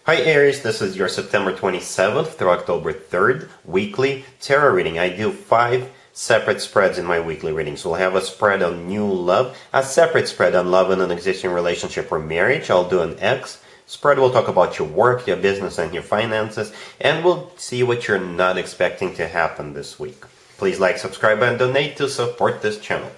Hi Aries, this is your September 27th through October 3rd weekly tarot reading. I do 5 separate spreads in my weekly readings. We'll have a spread on new love, a separate spread on love in an existing relationship or marriage. I'll do an X spread. We'll talk about your work, your business, and your finances, and we'll see what you're not expecting to happen this week. Please like, subscribe, and donate to support this channel.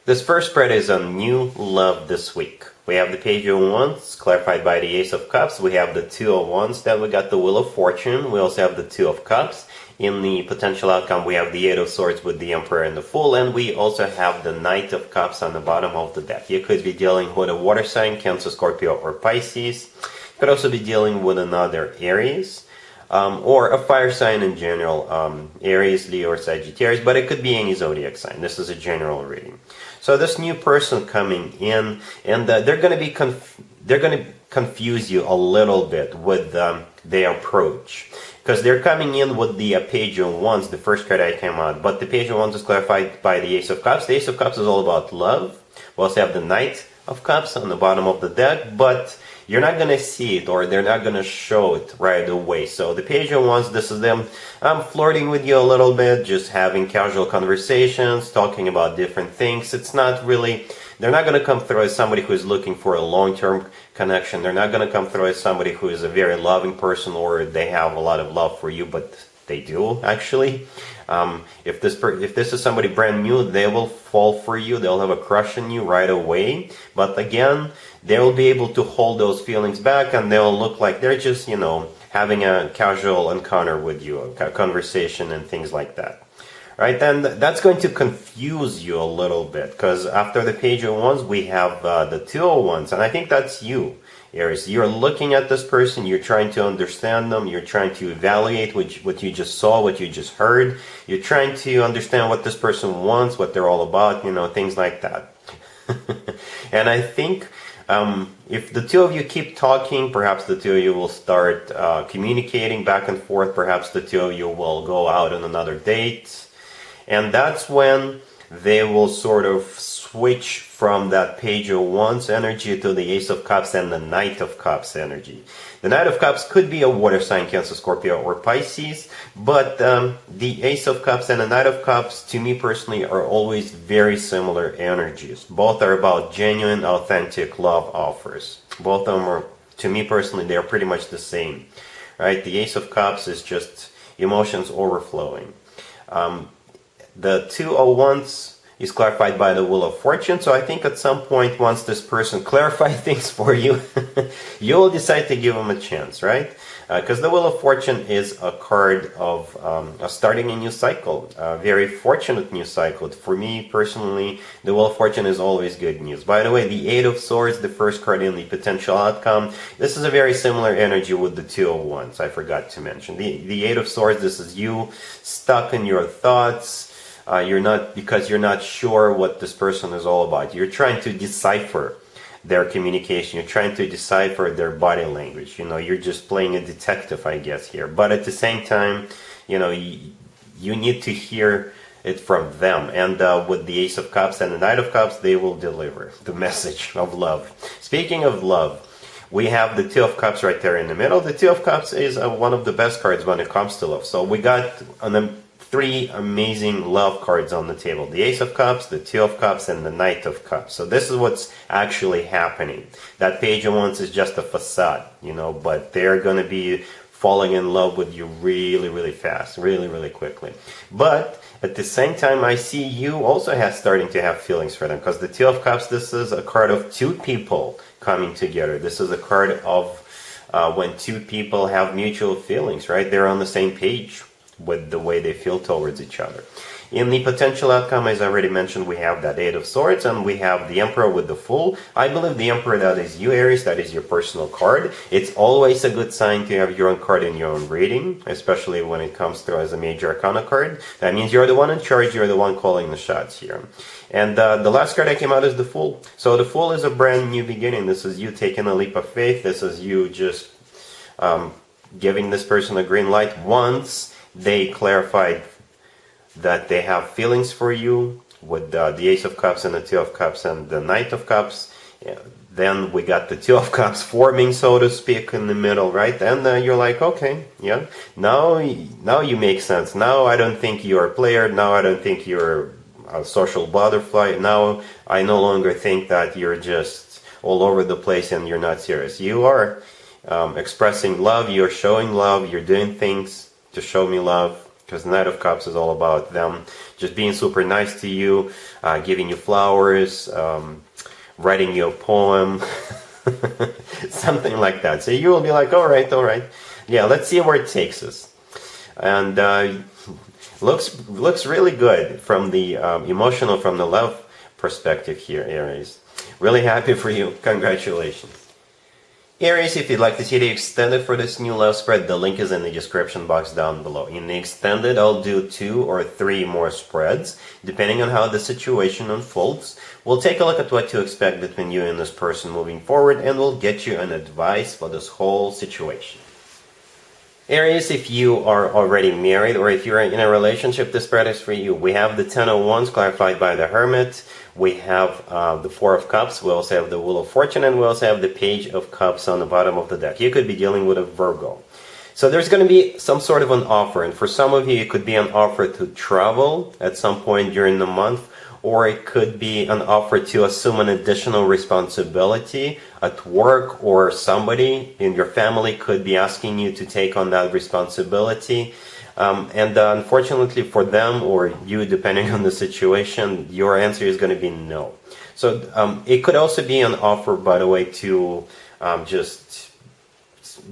This first spread is on new love this week. We have the Page of Wands, clarified by the Ace of Cups. We have the Two of Wands, then we got the Wheel of Fortune. We also have the Two of Cups. In the potential outcome, we have the Eight of Swords with the Emperor and the Fool, and we also have the Knight of Cups on the bottom of the deck. You could be dealing with a water sign, Cancer, Scorpio, or Pisces. You could also be dealing with another Aries, or a fire sign in general, Aries, Leo, or Sagittarius, but it could be any zodiac sign. This is a general reading. So this new person coming in, and they're going to confuse you a little bit with their approach, because they're coming in with the Page of Wands, the first card I came out. But the Page of Wands is clarified by the Ace of Cups. The Ace of Cups is all about love. We also have the Knight of Cups on the bottom of the deck, but you're not going to see it, or they're not going to show it right away. So the Page of Wands, this is them flirting with you a little bit, just having casual conversations, talking about different things. It's not really, they're not going to come through as somebody who is looking for a long-term connection. They're not going to come through as somebody who is a very loving person, or they have a lot of love for you, but they do actually. If this is somebody brand new, they will fall for you. They'll have a crush on you right away. But again, they will be able to hold those feelings back, and they'll look like they're just, having a casual encounter with you, a conversation and things like that. Right, and that's going to confuse you a little bit, because after the Page of Wands, we have the Two of Wands, and I think that's you, Aries. You're looking at this person, you're trying to understand them, you're trying to evaluate what you just saw, what you just heard. You're trying to understand what this person wants, what they're all about, things like that. And I think if the two of you keep talking, perhaps the two of you will start communicating back and forth. Perhaps the two of you will go out on another date. And that's when they will sort of switch from that Page of Wands energy to the Ace of Cups and the Knight of Cups energy. The Knight of Cups could be a water sign, Cancer, Scorpio, or Pisces, but the Ace of Cups and the Knight of Cups, to me personally, are always very similar energies. Both are about genuine, authentic love offers. Both of them are, to me personally, they are pretty much the same. Right? The Ace of Cups is just emotions overflowing. The Two of Wands is clarified by the Wheel of Fortune. So I think at some point, once this person clarifies things for you, you'll decide to give them a chance, right? Because the Wheel of Fortune is a card of starting a new cycle, a very fortunate new cycle. For me personally, the Wheel of Fortune is always good news. By the way, the Eight of Swords, the first card in the potential outcome, this is a very similar energy with the Two of Wands, I forgot to mention. The Eight of Swords, this is you stuck in your thoughts. Because you're not sure what this person is all about. You're trying to decipher their communication. You're trying to decipher their body language. You're just playing a detective, I guess, here. But at the same time, you need to hear it from them. And with the Ace of Cups and the Knight of Cups, they will deliver the message of love. Speaking of love, we have the Two of Cups right there in the middle. The Two of Cups is one of the best cards when it comes to love. So we got three amazing love cards on the table. The Ace of Cups, the Two of Cups, and the Knight of Cups. So this is what's actually happening. That Page of Wands is just a facade, but they're going to be falling in love with you really, really fast, really, really quickly. But at the same time, I see you also starting to have feelings for them, because the Two of Cups, this is a card of two people coming together. This is a card of when two people have mutual feelings, right? They're on the same page with the way they feel towards each other. In the potential outcome, as I already mentioned, we have that Eight of Swords, and we have the Emperor with the Fool. I believe the Emperor, that is you, Aries, that is your personal card. It's always a good sign to have your own card in your own reading, especially when it comes through as a major arcana card. That means you're the one in charge, you're the one calling the shots here. And the last card that came out is the Fool. So the Fool is a brand new beginning. This is you taking a leap of faith. This is you just giving this person a green light once they clarified that they have feelings for you with the Ace of Cups and the Two of Cups and the Knight of Cups. Then we got the Two of Cups forming, so to speak, in the middle, right? And you're like, okay, yeah, now you make sense. Now I don't think you're a player. Now I don't think you're a social butterfly. Now I no longer think that you're just all over the place and you're not serious. You are expressing love. You're showing love. You're doing things to show me love. Because the Knight of Cups is all about them just being super nice to you, giving you flowers, writing you a poem, something like that. So you will be like, all right, yeah, let's see where it takes us. And looks really good from the emotional, from the love perspective here, Aries. Really happy for you. Congratulations. Aries, if you'd like to see the extended for this new love spread, the link is in the description box down below. In the extended, I'll do 2 or 3 more spreads, depending on how the situation unfolds. We'll take a look at what to expect between you and this person moving forward, and we'll get you an advice for this whole situation. Aries, if you are already married or if you're in a relationship, this spread is for you. We have the Ten of Wands clarified by the Hermit. We have the Four of Cups. We also have the Wheel of Fortune, and we also have the Page of Cups on the bottom of the deck. You could be dealing with a Virgo. So there's going to be some sort of an offer, and for some of you, it could be an offer to travel at some point during the month, or it could be an offer to assume an additional responsibility at work, or somebody in your family could be asking you to take on that responsibility. And unfortunately for them or you, depending on the situation, your answer is going to be no. So it could also be an offer, by the way, to just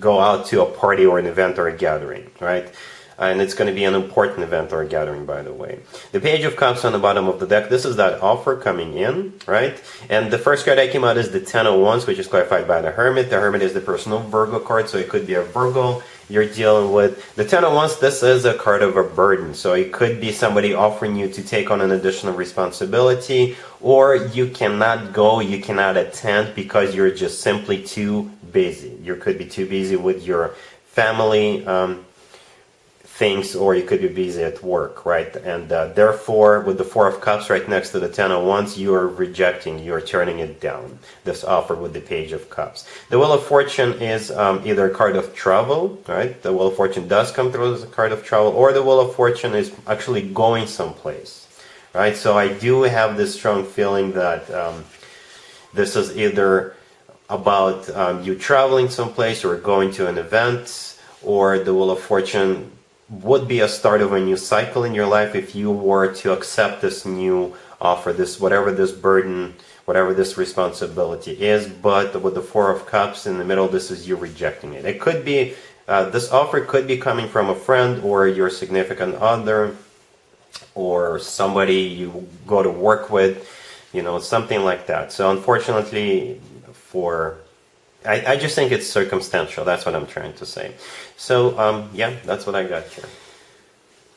go out to a party or an event or a gathering, right? And it's going to be an important event or a gathering, by the way. The Page of Cups on the bottom of the deck, this is that offer coming in, right? And the first card that came out is the Ten of Wands, which is clarified by the Hermit. The Hermit is the personal Virgo card, so it could be a Virgo you're dealing with. The Ten of Wands, this is a card of a burden. So it could be somebody offering you to take on an additional responsibility, or you cannot go, you cannot attend because you're just simply too busy. You could be too busy with your family things, or you could be busy at work, right? And therefore, with the Four of Cups right next to the Ten of Wands, you are rejecting, you are turning it down, this offer with the Page of Cups. The Wheel of Fortune is either a card of travel, right? The Wheel of Fortune does come through as a card of travel, or the Wheel of Fortune is actually going someplace, right? So I do have this strong feeling that this is either about you traveling someplace or going to an event, or the Wheel of Fortune would be a start of a new cycle in your life if you were to accept this new offer, this whatever this burden, whatever this responsibility is. But with the Four of Cups in the middle, this is you rejecting it. It could be this offer could be coming from a friend or your significant other or somebody you go to work with, you know, something like that. So unfortunately, I just think it's circumstantial. That's what I'm trying to say. So, yeah, that's what I got here.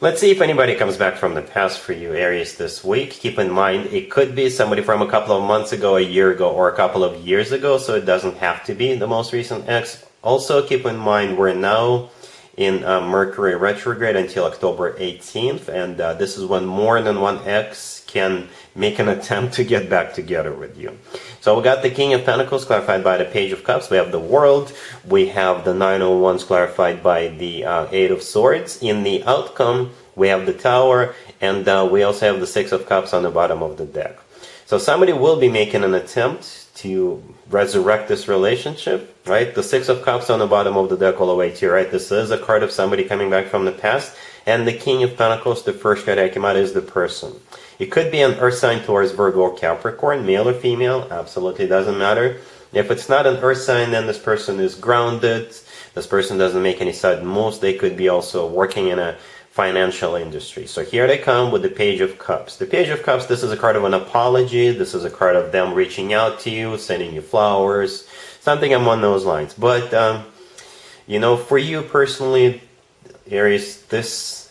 Let's see if anybody comes back from the past for you, Aries, this week. Keep in mind, it could be somebody from a couple of months ago, a year ago, or a couple of years ago, so it doesn't have to be the most recent ex. Also, keep in mind, we're now in Mercury retrograde until October 18th, and this is when more than one ex can make an attempt to get back together with you. So we got the King of Pentacles clarified by the Page of Cups. We have the World. We have the Nine of Wands clarified by the Eight of Swords. In the outcome, we have the Tower, and we also have the Six of Cups on the bottom of the deck. So somebody will be making an attempt to resurrect this relationship, right? The Six of Cups on the bottom of the deck all the way to your right. This is a card of somebody coming back from the past. And the King of Pentacles, the first card that came out, is the person. It could be an earth sign, Taurus, Virgo, or Capricorn, male or female, absolutely doesn't matter. If it's not an earth sign, then this person is grounded. This person doesn't make any sudden moves. They could be also working in a financial industry. So here they come with the Page of Cups. The Page of Cups, this is a card of an apology. This is a card of them reaching out to you, sending you flowers, something along those lines. But, you know, for you personally, Aries, this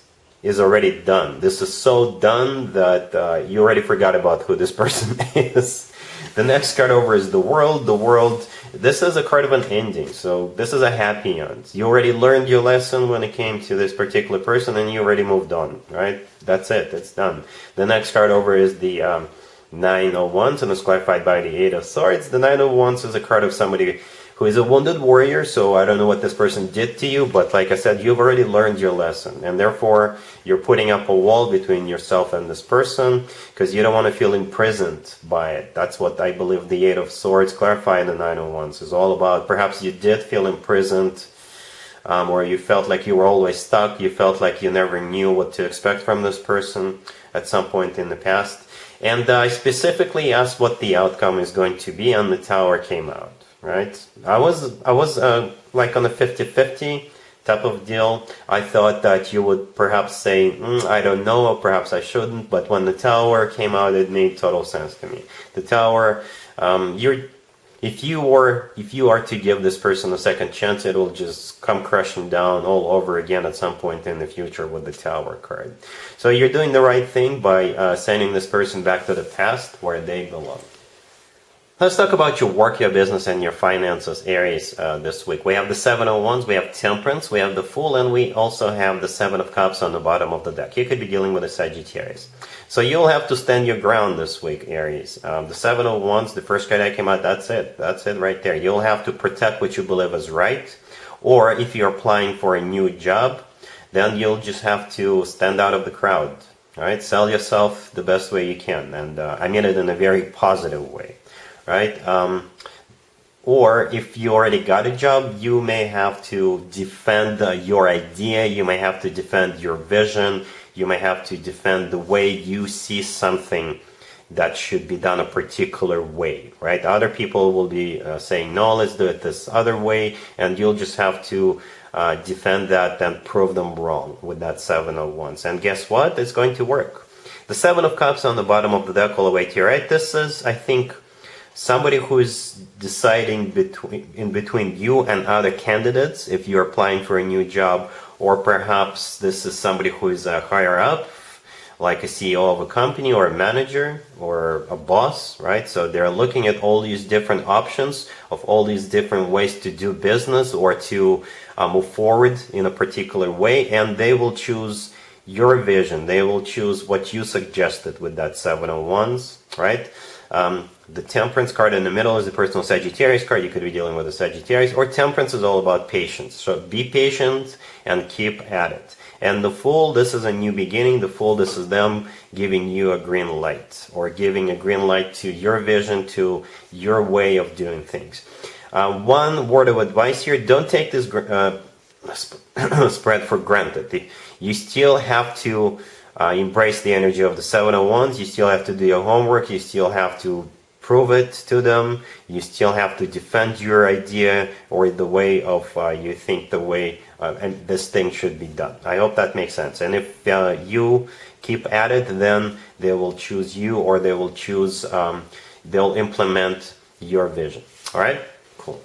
is already done. This is so done that you already forgot about who this person is. The next card over is the World. The World, this is a card of an ending. So this is a happy end. You already learned your lesson when it came to this particular person and you already moved on, right? That's it. It's done. The next card over is the Nine of Wands, and it's clarified by the Eight of Swords. The Nine of Wands is a card of somebody who is a wounded warrior, so I don't know what this person did to you, but like I said, you've already learned your lesson, and therefore you're putting up a wall between yourself and this person because you don't want to feel imprisoned by it. That's what I believe the Eight of Swords clarifying the Nine of Wands is all about. Perhaps you did feel imprisoned, or you felt like you were always stuck, you felt like you never knew what to expect from this person at some point in the past. And I specifically asked what the outcome is going to be, and the Tower came out. Right? I was like on a 50-50 type of deal. I thought that you would perhaps say, I don't know, or perhaps I shouldn't, but when the Tower came out, it made total sense to me. The Tower, if you are to give this person a second chance, it will just come crashing down all over again at some point in the future with the Tower card. So you're doing the right thing by sending this person back to the past where they belong. Let's talk about your work, your business, and your finances, Aries, this week. We have the Seven of Wands, we have Temperance, we have the Fool, and we also have the Seven of Cups on the bottom of the deck. You could be dealing with a Sagittarius. So you'll have to stand your ground this week, Aries. The Seven of Wands, the first card that came out, that's it. That's it right there. You'll have to protect what you believe is right. Or if you're applying for a new job, then you'll just have to stand out of the crowd. All right? Sell yourself the best way you can. And I mean it in a very positive way. Right? Or if you already got a job, you may have to defend your idea, you may have to defend your vision, you may have to defend the way you see something that should be done a particular way, right? Other people will be saying, no, let's do it this other way, and you'll just have to defend that and prove them wrong with that Seven of Wands. And guess what? It's going to work. The Seven of Cups on the bottom of the deck all the way to your right, this is, I think, somebody who is deciding between you and other candidates if you're applying for a new job, or perhaps this is somebody who is higher up, like a CEO of a company or a manager or a boss, right? So they're looking at all these different options of all these different ways to do business or to move forward in a particular way, and they will choose your vision. They will choose what you suggested with that Seven of Wands, right? The Temperance card in the middle is the personal Sagittarius card. You could be dealing with a Sagittarius, or Temperance is all about patience. So be patient and keep at it. And the Fool, this is a new beginning. The Fool, this is them giving you a green light, or giving a green light to your vision, to your way of doing things. One word of advice here, don't take this spread for granted. You still have to embrace the energy of the Seven of Wands. You still have to do your homework. You still have to prove it to them. You still have to defend your idea or the way of you think the way and this thing should be done. I hope that makes sense. And if you keep at it, then they will choose you, or they will choose, they'll implement your vision. All right? Cool.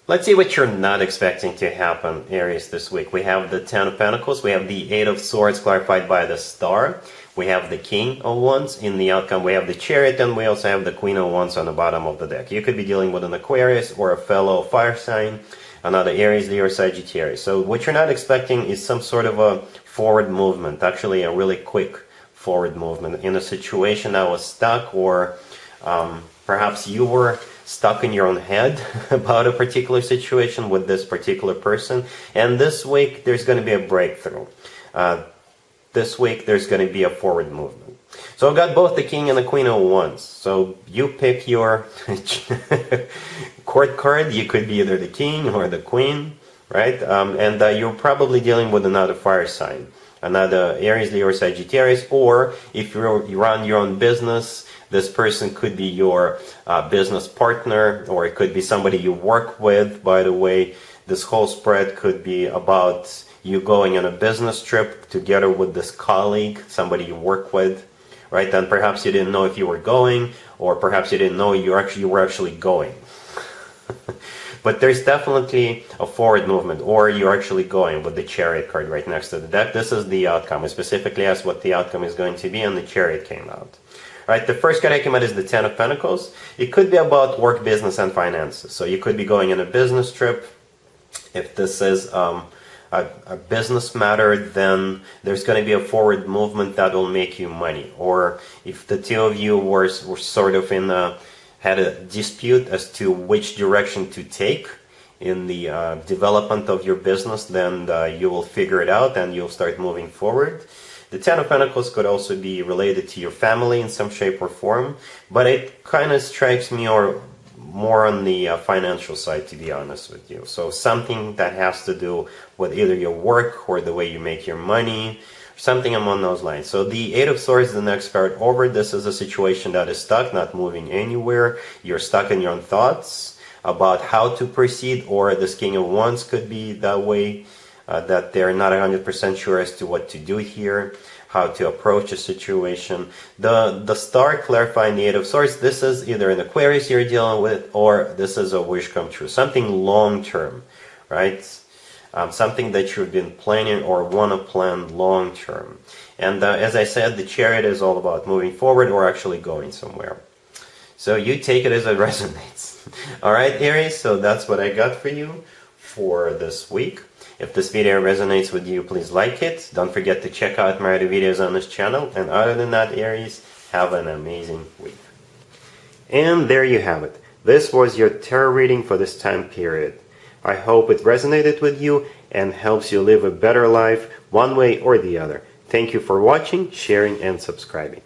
Let's see what you're not expecting to happen, Aries, this week. We have the Ten of Pentacles. We have the Eight of Swords clarified by the Star. We have the King of Wands. In the outcome, we have the Chariot, and we also have the Queen of Wands on the bottom of the deck. You could be dealing with an Aquarius or a fellow fire sign, another Aries, Leo, or Sagittarius. So what you're not expecting is some sort of a forward movement, actually a really quick forward movement in a situation that was stuck, or perhaps you were stuck in your own head about a particular situation with this particular person. And this week, there's going to be a breakthrough. This week, there's going to be a forward movement. So I've got both the King and the Queen of Wands. So you pick your court card. You could be either the King or the Queen, right? And you're probably dealing with another fire sign, another Aries, Leo, or Sagittarius. Or if you run your own business, this person could be your business partner, or it could be somebody you work with. By the way, this whole spread could be about you going on a business trip together with this colleague, somebody you work with, right? And perhaps you didn't know if you were going, or perhaps you didn't know you were actually going. But there's definitely a forward movement, or you're actually going with the Chariot card right next to the deck. This is the outcome. I specifically asked what the outcome is going to be, and the Chariot came out. Right, the first card I came out is the Ten of Pentacles. It could be about work, business, and finances. So you could be going on a business trip. If this is a business matter, then there's going to be a forward movement that will make you money. Or if the two of you were sort of had a dispute as to which direction to take in the development of your business, then you will figure it out and you'll start moving forward. The Ten of Pentacles could also be related to your family in some shape or form, but it kind of strikes me more on the financial side, to be honest with you. So something that has to do with either your work or the way you make your money, something along those lines. So the Eight of Swords is the next card over. This is a situation that is stuck, not moving anywhere. You're stuck in your own thoughts about how to proceed, or this King of Wands could be that way, that they're not 100% sure as to what to do here, how to approach a situation. The star clarifying the Eight of Swords, this is either an Aquarius you're dealing with, or this is a wish come true, something long term, right? Something that you've been planning or want to plan long term. And as I said, the Chariot is all about moving forward or actually going somewhere. So you take it as it resonates. All right, Aries, so that's what I got for you for this week. If this video resonates with you, please like it. Don't forget to check out my other videos on this channel. And other than that, Aries, have an amazing week. And there you have it. This was your tarot reading for this time period. I hope it resonated with you and helps you live a better life one way or the other. Thank you for watching, sharing, and subscribing.